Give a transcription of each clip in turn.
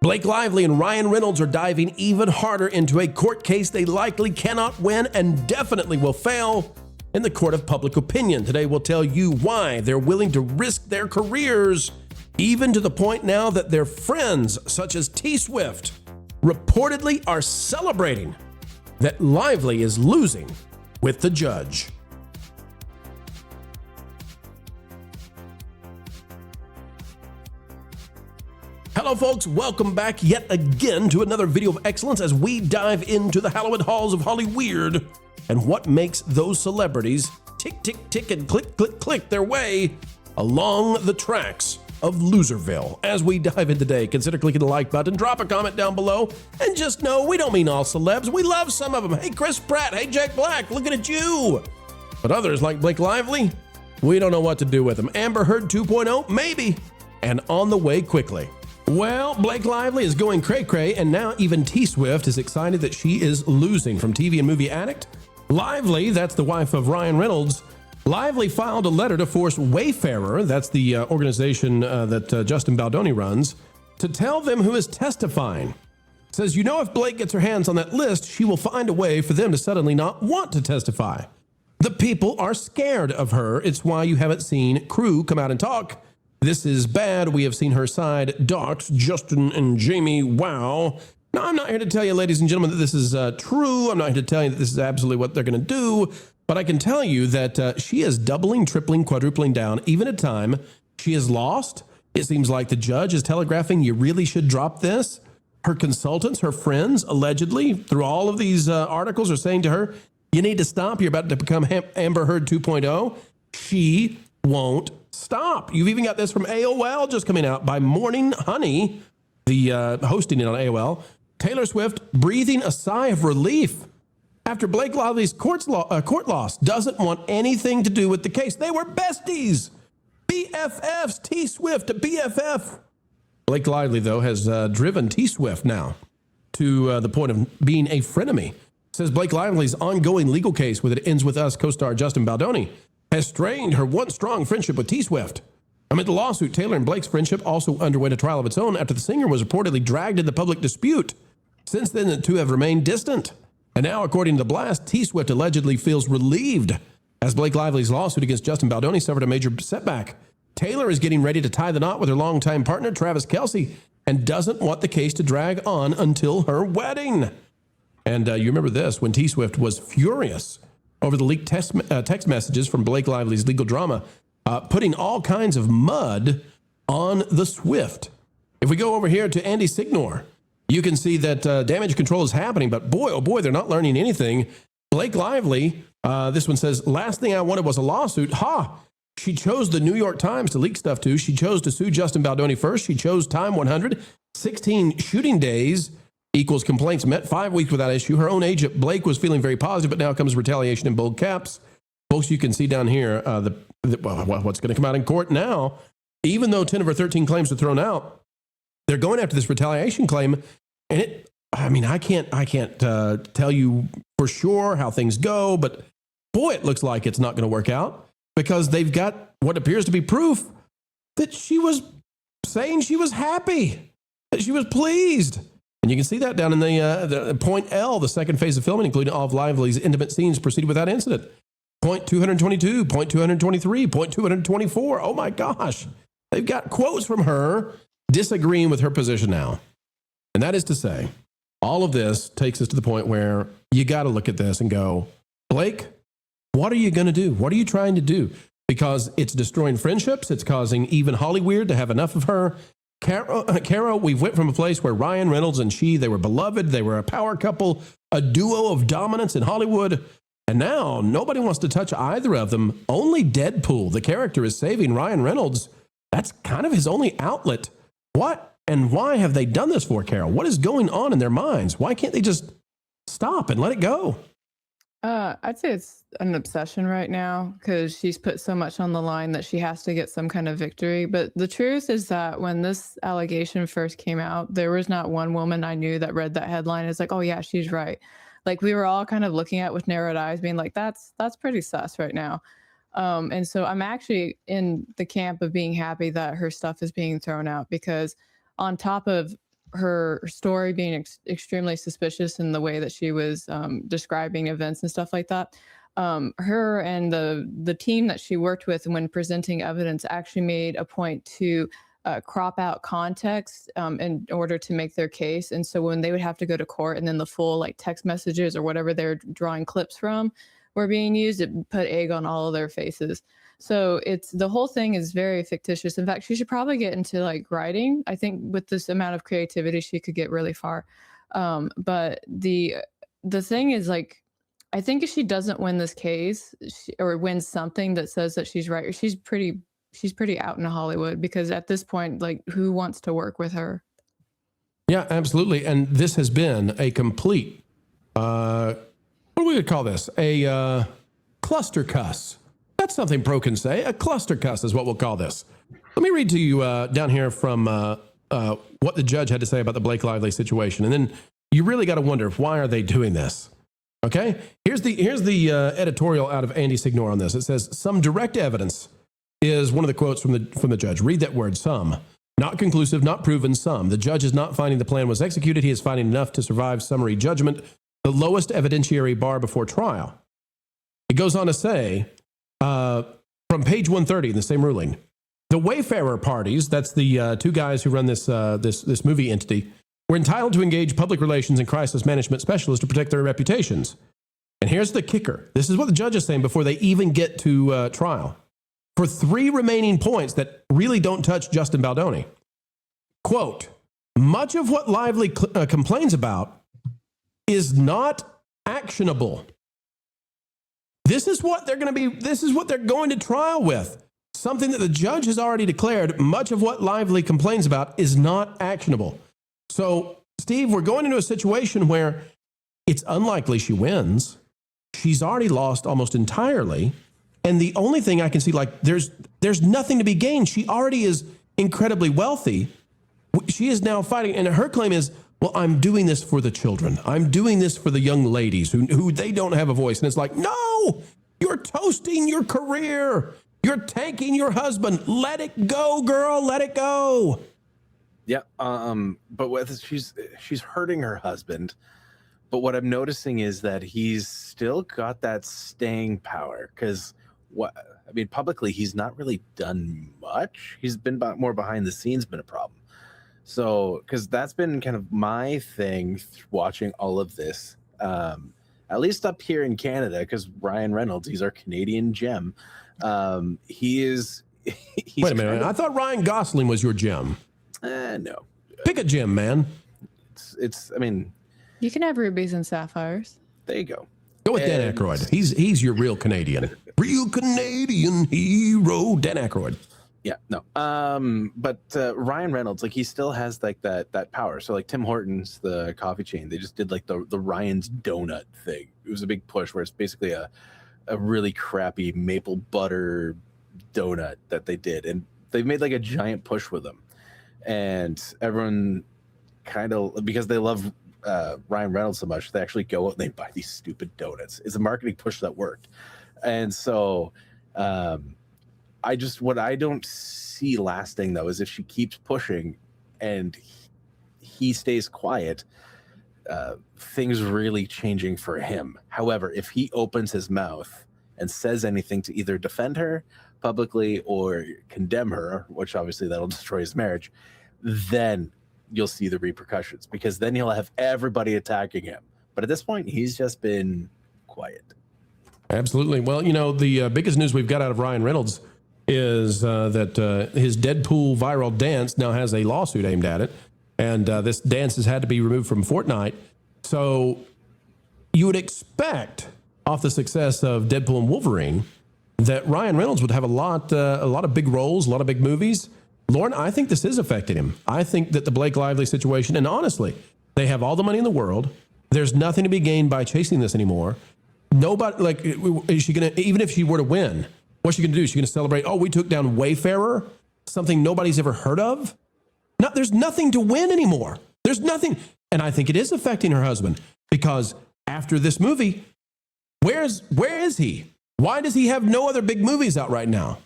Blake Lively and Ryan Reynolds are diving even harder into a court case they likely cannot win and definitely will fail in the court of public opinion. Today we'll tell you why they're willing to risk their careers, even to the point now that their friends, such as T-Swift, reportedly are celebrating that Lively is losing with the judge. Hello folks, welcome back yet again to another video of excellence as we dive into the hallowed halls of Hollyweird and what makes those celebrities tick, tick, tick, and click, click, click their way along the tracks of Loserville. As we dive in today, consider clicking the like button, drop a comment down below, and just know we don't mean all celebs. We love some of them. Hey, Chris Pratt. Hey, Jack Black. Looking at you. But others like Blake Lively, we don't know what to do with them. Amber Heard 2.0, maybe, and on the way quickly. Well, Blake Lively is going cray-cray, and now even T-Swift is excited that she is losing from TV and Movie Addict. Lively, that's the wife of Ryan Reynolds, Lively filed a letter to force Wayfarer, that's the organization that Justin Baldoni runs, to tell them who is testifying. It says, you know, if Blake gets her hands on that list, she will find a way for them to suddenly not want to testify. The people are scared of her. It's why you haven't seen crew come out and talk. This is bad. We have seen her side docs, Justin and Jamie. Wow. Now, I'm not here to tell you, ladies and gentlemen, that this is true. I'm not here to tell you that this is absolutely what they're going to do. But I can tell you that she is doubling, tripling, quadrupling down. Even at time she is lost. It seems like the judge is telegraphing you really should drop this. Her consultants, her friends, allegedly, through all of these articles are saying to her, you need to stop. You're about to become Amber Heard 2.0. She won't stop. You've even got this from AOL just coming out by Morning Honey, the hosting it on AOL. Taylor Swift breathing a sigh of relief after Blake Lively's court loss, doesn't want anything to do with the case. They were besties, BFFs, T-Swift to BFF. Blake Lively, though, has driven T-Swift now to the point of being a frenemy. Says Blake Lively's ongoing legal case with It Ends With Us co-star Justin Baldoni has strained her once strong friendship with T-Swift. Amid the lawsuit, Taylor and Blake's friendship also underwent a trial of its own after the singer was reportedly dragged into public dispute. Since then, the two have remained distant. And now, according to The Blast, T-Swift allegedly feels relieved as Blake Lively's lawsuit against Justin Baldoni suffered a major setback. Taylor is getting ready to tie the knot with her longtime partner, Travis Kelce, and doesn't want the case to drag on until her wedding. And you remember this, when T-Swift was furious over the leaked text messages from Blake Lively's legal drama, putting all kinds of mud on the Swift. If we go over here to Andy Signor, you can see that damage control is happening, but boy, oh boy, they're not learning anything. Blake Lively, this one says, last thing I wanted was a lawsuit. Ha! She chose the New York Times to leak stuff to. She chose to sue Justin Baldoni first. She chose Time 100. 16 shooting days equals complaints met. 5 weeks without issue. Her own agent, Blake, was feeling very positive, but now comes retaliation in bold caps. Folks, you can see down here what's going to come out in court now. Even though 10 of her 13 claims are thrown out, they're going after this retaliation claim. And I can't tell you for sure how things go, but boy, it looks like it's not going to work out because they've got what appears to be proof that she was saying she was happy, that she was pleased. And you can see that down in the point L, the second phase of filming, including all of Lively's intimate scenes proceeded without incident. Point 222, point 223, point 224. Oh my gosh. They've got quotes from her disagreeing with her position now. And that is to say, all of this takes us to the point where you got to look at this and go, Blake, what are you going to do? What are you trying to do? Because it's destroying friendships. It's causing even Hollyweird to have enough of her. Caro, we've went from a place where Ryan Reynolds and she, they were beloved. They were a power couple, a duo of dominance in Hollywood. And now nobody wants to touch either of them. Only Deadpool, the character, is saving Ryan Reynolds. That's kind of his only outlet. What and why have they done this for, Carol? What is going on in their minds? Why can't they just stop and let it go? I'd say it's an obsession right now because she's put so much on the line that she has to get some kind of victory. But the truth is that when this allegation first came out, there was not one woman I knew that read that headline. It's like, oh yeah, she's right. Like we were all kind of looking at with narrowed eyes, being like, that's pretty sus right now. And so I'm actually in the camp of being happy that her stuff is being thrown out because on top of her story being extremely suspicious in the way that she was describing events and stuff like that. Her and the team that she worked with when presenting evidence actually made a point to crop out context in order to make their case. And so when they would have to go to court and then the full like text messages or whatever they're drawing clips from were being used, it put egg on all of their faces. So the whole thing is very fictitious. In fact, she should probably get into like writing. I think with this amount of creativity, she could get really far. But the thing is, like, I think if she doesn't win this case or wins something that says that she's right, she's pretty out in Hollywood, because at this point, like, who wants to work with her? Yeah, absolutely. And this has been a complete, what do we call this? A cluster cuss. That's something Pro can say. A cluster cuss is what we'll call this. Let me read to you down here from what the judge had to say about the Blake Lively situation. And then you really got to wonder, why are they doing this? Okay, here's the editorial out of Andy Signor on this. It says, some direct evidence is one of the quotes from the judge. Read that word, some. Not conclusive, not proven, some. The judge is not finding the plan was executed. He is finding enough to survive summary judgment, the lowest evidentiary bar before trial. It goes on to say, from page 130 in the same ruling, the Wayfarer parties, that's the two guys who run this movie entity, were entitled to engage public relations and crisis management specialists to protect their reputations. And here's the kicker. This is what the judge is saying before they even get to trial. For 3 remaining points that really don't touch Justin Baldoni. Quote, much of what Lively complains about is not actionable. This is what they're going to trial with. Something that the judge has already declared, much of what Lively complains about is not actionable. So, Steve, we're going into a situation where it's unlikely she wins. She's already lost almost entirely. And the only thing I can see, like, there's nothing to be gained. She already is incredibly wealthy. She is now fighting, and her claim is, well, I'm doing this for the children. I'm doing this for the young ladies who they don't have a voice. And it's like, no, you're toasting your career. You're tanking your husband. Let it go, girl. Let it go. Yeah. But she's hurting her husband. But what I'm noticing is that he's still got that staying power, because publicly, he's not really done much. He's been more behind the scenes, been a problem. So, because that's been kind of my thing watching all of this, at least up here in Canada, because Ryan Reynolds, he's our Canadian gem. He's wait a minute. I thought Ryan Gosling was your gem. No. Pick a gem, man. I mean, you can have rubies and sapphires. There you go. Go with Dan Aykroyd. He's your real Canadian. Real Canadian hero, Dan Aykroyd. Yeah, no. But Ryan Reynolds, like, he still has like that power. So like Tim Hortons, the coffee chain, they just did like the Ryan's donut thing. It was a big push where it's basically a really crappy maple butter donut that they did, and they made like a giant push with them. And everyone kind of, because they love Ryan Reynolds so much, they actually go out and they buy these stupid donuts. It's a marketing push that worked. And so what I don't see lasting, though, is if she keeps pushing and he stays quiet, things really changing for him. However, if he opens his mouth and says anything to either defend her publicly or condemn her, which obviously that'll destroy his marriage, then you'll see the repercussions, because then he'll have everybody attacking him. But at this point, he's just been quiet. Absolutely. Well, the biggest news we've got out of Ryan Reynolds is that his Deadpool viral dance now has a lawsuit aimed at it. And this dance has had to be removed from Fortnite. So you would expect, off the success of Deadpool and Wolverine, that Ryan Reynolds would have a lot of big roles, a lot of big movies. Lauren, I think this is affecting him. I think that the Blake Lively situation, and honestly, they have all the money in the world. There's nothing to be gained by chasing this anymore. Nobody, like, is she going to, even if she were to win, what's she going to do? Is she going to celebrate, oh, we took down Wayfarer, something nobody's ever heard of? No, there's nothing to win anymore. There's nothing. And I think it is affecting her husband, because after this movie, where is he? Why does he have no other big movies out right now?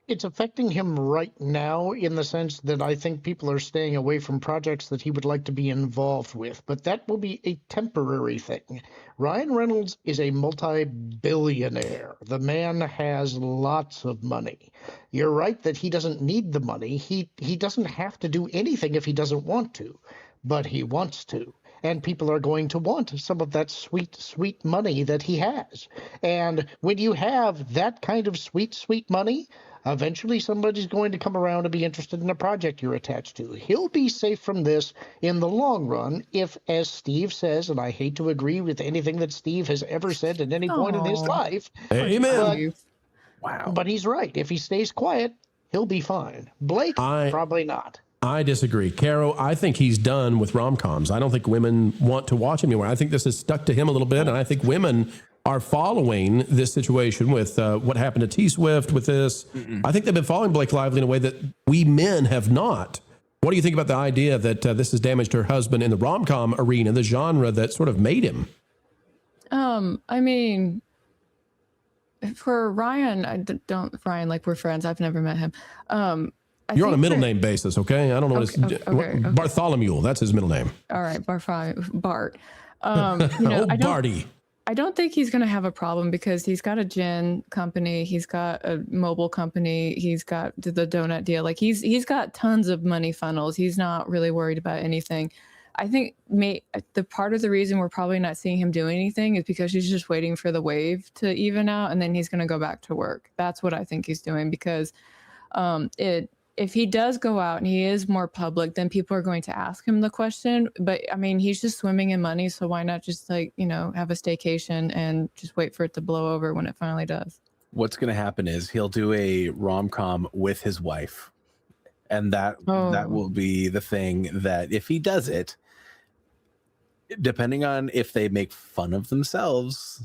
It's affecting him right now in the sense that I think people are staying away from projects that he would like to be involved with, but that will be a temporary thing. Ryan Reynolds is a multi-billionaire. The man has lots of money. You're right that he doesn't need the money. He doesn't have to do anything if he doesn't want to, but he wants to. And people are going to want some of that sweet, sweet money that he has. And when you have that kind of sweet, sweet money, eventually somebody's going to come around and be interested in a project you're attached to. He'll be safe from this in the long run if, as Steve says, and I hate to agree with anything that Steve has ever said at any point in his life. Amen. Wow. But he's right. If he stays quiet, he'll be fine. Blake, probably not. I disagree. Caro, I think he's done with rom-coms. I don't think women want to watch him anymore. I think this has stuck to him a little bit, and I think women are following this situation with what happened to T-Swift with this. I think they've been following Blake Lively in a way that we men have not. What do you think about the idea that this has damaged her husband in the rom-com arena, the genre that sort of made him? I mean, for Ryan, Ryan, like we're friends. I've never met him. You're on a middle name basis, okay? I don't know okay. Bartholomew, that's his middle name. All right, Bart. Barty. I don't think he's going to have a problem because he's got a gin company, he's got a mobile company, he's got the donut deal. Like he's got tons of money funnels. He's not really worried about anything. I think the part of the reason we're probably not seeing him do anything is because he's just waiting for the wave to even out, and then he's going to go back to work. That's what I think he's doing because if he does go out and he is more public, then people are going to ask him the question. But I mean, he's just swimming in money. So why not just have a staycation and just wait for it to blow over when it finally does? What's going to happen is he'll do a rom-com with his wife. And that will be the thing that if he does it, depending on if they make fun of themselves,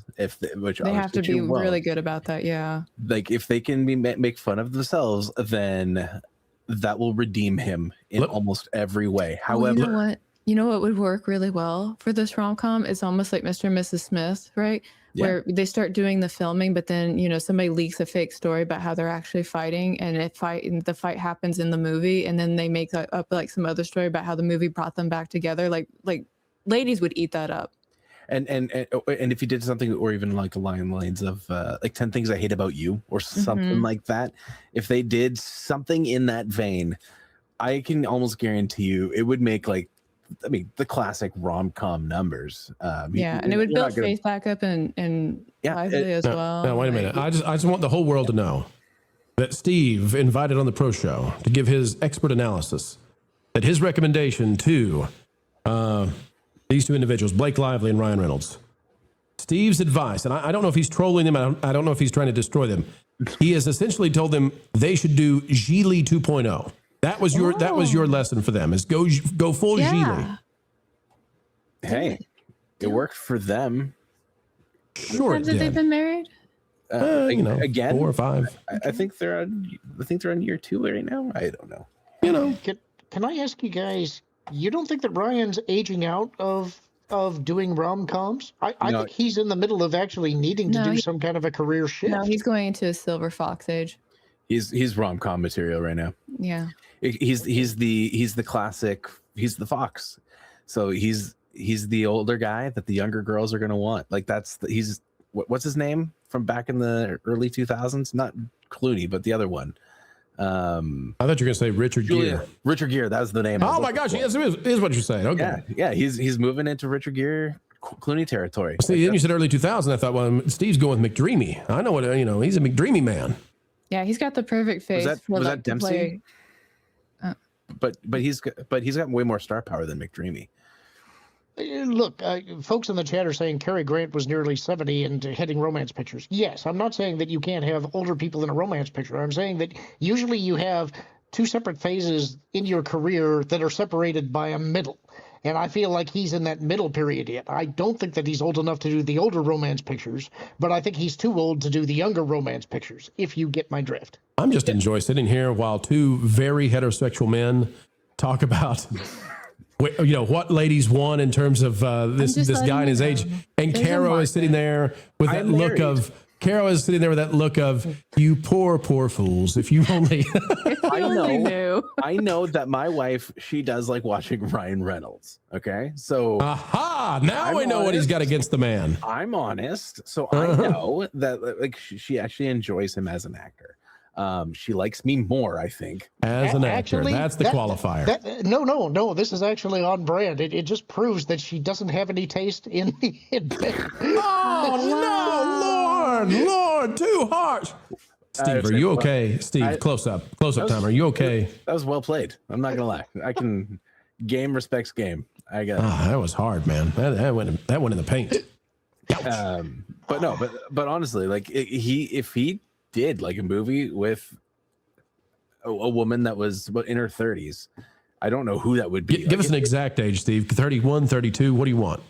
which they have to be really good about that. Yeah. Like if they can make fun of themselves, then that will redeem him in almost every way. However, you know what would work really well for this rom-com? It's almost like Mr. and Mrs. Smith, right? Yeah. Where they start doing the filming, but then somebody leaks a fake story about how they're actually fighting, and the fight happens in the movie, and then they make up like some other story about how the movie brought them back together. Like ladies would eat that up. And if you did something, or even like along the lines of like 10 Things I Hate About You or something like that, if they did something in that vein, I can almost guarantee you it would make the classic rom-com numbers. And it would build faith back up and Lively as well. Now, wait a minute. I just want the whole world to know that Steve invited on the Pro Show to give his expert analysis, that his recommendation to these two individuals, Blake Lively and Ryan Reynolds, Steve's advice, and I don't know if he's trolling them, I don't know if he's trying to destroy them. He has essentially told them they should do Gigli 2.0. That was your lesson for them, is go full Gigli. Hey, it worked for them. Sure, have they been married? Again, 4 or 5. I think they're on year 2 right now. I don't know. Can I ask you guys? You don't think that Ryan's aging out of doing rom-coms? I think he's in the middle of actually needing to do some kind of a career shift. No, he's going into a silver fox age. He's rom-com material right now. Yeah. He's the classic. He's the fox. So he's the older guy that the younger girls are going to want. Like he's what's his name from back in the early 2000s? Not Clooney, but the other one. I thought you were going to say Richard Gere. Richard Gere, that was the name. Oh my gosh, yes, it is what you're saying. Okay. Yeah, he's moving into Richard Gere, Clooney territory. See, then you said early 2000. I thought, well, Steve's going with McDreamy. I know what he's a McDreamy man. Yeah, he's got the perfect face. Was that Dempsey? But he's got way more star power than McDreamy. Look, folks in the chat are saying Cary Grant was nearly 70 and heading romance pictures. Yes, I'm not saying that you can't have older people in a romance picture. I'm saying that usually you have two separate phases in your career that are separated by a middle. And I feel like he's in that middle period yet. I don't think that he's old enough to do the older romance pictures, but I think he's too old to do the younger romance pictures, if you get my drift. I'm just enjoy sitting here while two very heterosexual men talk about what ladies want in terms of this guy and his age. And Caro is sitting there with that look of Carol is sitting there with that look of, you poor, poor fools. If you only... If you only knew. I know that my wife, she does like watching Ryan Reynolds. Okay. So aha, now I know what he's got against the man. I'm honest. So I know that like she actually enjoys him as an actor. She likes me more, I think. As an actor, that's the qualifier. No. This is actually on brand. It just proves that she doesn't have any taste in men. Oh, no, Lord, too harsh. Steve, are you okay? Steve, close up time. Are you okay? That was well played. I'm not gonna lie. I can game respects game. I got. That was hard, man. That went in the paint. But honestly, like if he did like a movie with a woman that was in her 30s, I don't know who that would be. Give us an exact age, Steve. 31, 32. What do you want?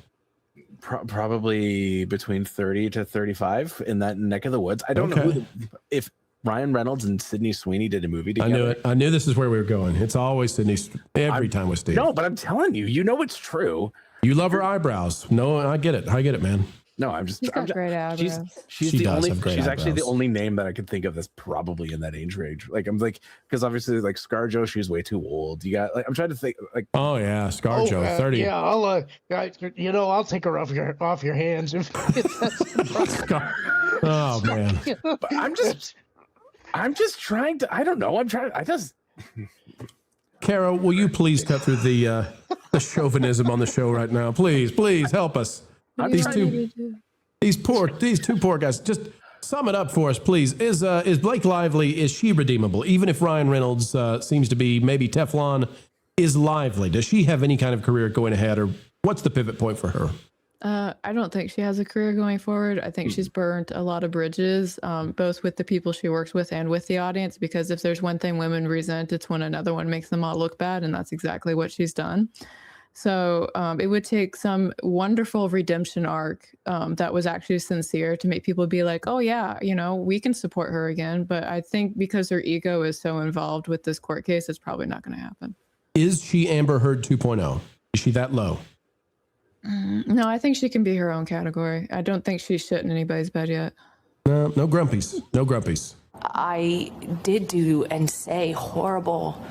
Probably between 30 to 35 in that neck of the woods. I don't know if Ryan Reynolds and Sydney Sweeney did a movie together. I knew it. I knew this is where we were going. It's always Sydney every time with Steve. No, but I'm telling you, it's true. You love her eyebrows. No, I get it, man. No, I'm just. She's got great eyebrows. She's actually the only name that I can think of that's probably in that age range. Like I'm like, because obviously like ScarJo, she's way too old. You got like I'm trying to think like. Oh yeah, ScarJo, 30. Yeah, I'll take her off your hands. Oh man. But I'm just trying to. I don't know. I just. Carol, will you please cut through the chauvinism on the show right now? Please help us. These two poor guys. Just sum it up for us, please. Is Blake Lively, is she redeemable? Even if Ryan Reynolds seems to be maybe Teflon, is Lively? Does she have any kind of career going ahead, or what's the pivot point for her? I don't think she has a career going forward. I think she's burnt a lot of bridges, both with the people she works with and with the audience, because if there's one thing women resent, it's when another one makes them all look bad, and that's exactly what she's done. So it would take some wonderful redemption arc that was actually sincere to make people be like, oh, yeah, we can support her again. But I think because her ego is so involved with this court case, it's probably not going to happen. Is she Amber Heard 2.0? Is she that low? No, I think she can be her own category. I don't think she's shit in anybody's bed yet. No grumpies. No grumpies. I did do and say horrible,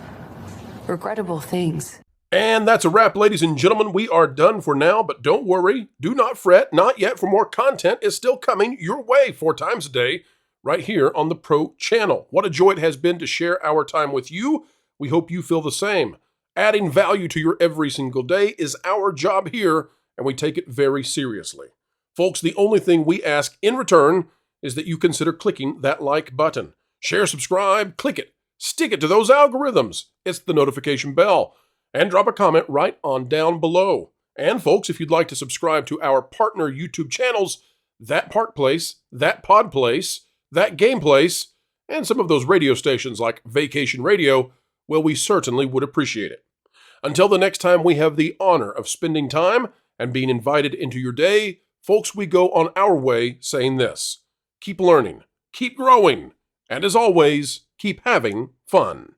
regrettable things. And that's a wrap, ladies and gentlemen. We are done for now, but don't worry. Do not fret. Not yet, for more content is still coming your way 4 times a day right here on the Pro Channel. What a joy it has been to share our time with you. We hope you feel the same. Adding value to your every single day is our job here, and we take it very seriously. Folks, the only thing we ask in return is that you consider clicking that like button. Share, subscribe, click it. Stick it to those algorithms. It's the notification bell. And drop a comment right on down below. And folks, if you'd like to subscribe to our partner YouTube channels, That Park Place, That Pod Place, That Game Place, and some of those radio stations like Vacation Radio, well, we certainly would appreciate it. Until the next time we have the honor of spending time and being invited into your day, folks, we go on our way saying this: keep learning, keep growing, and as always, keep having fun.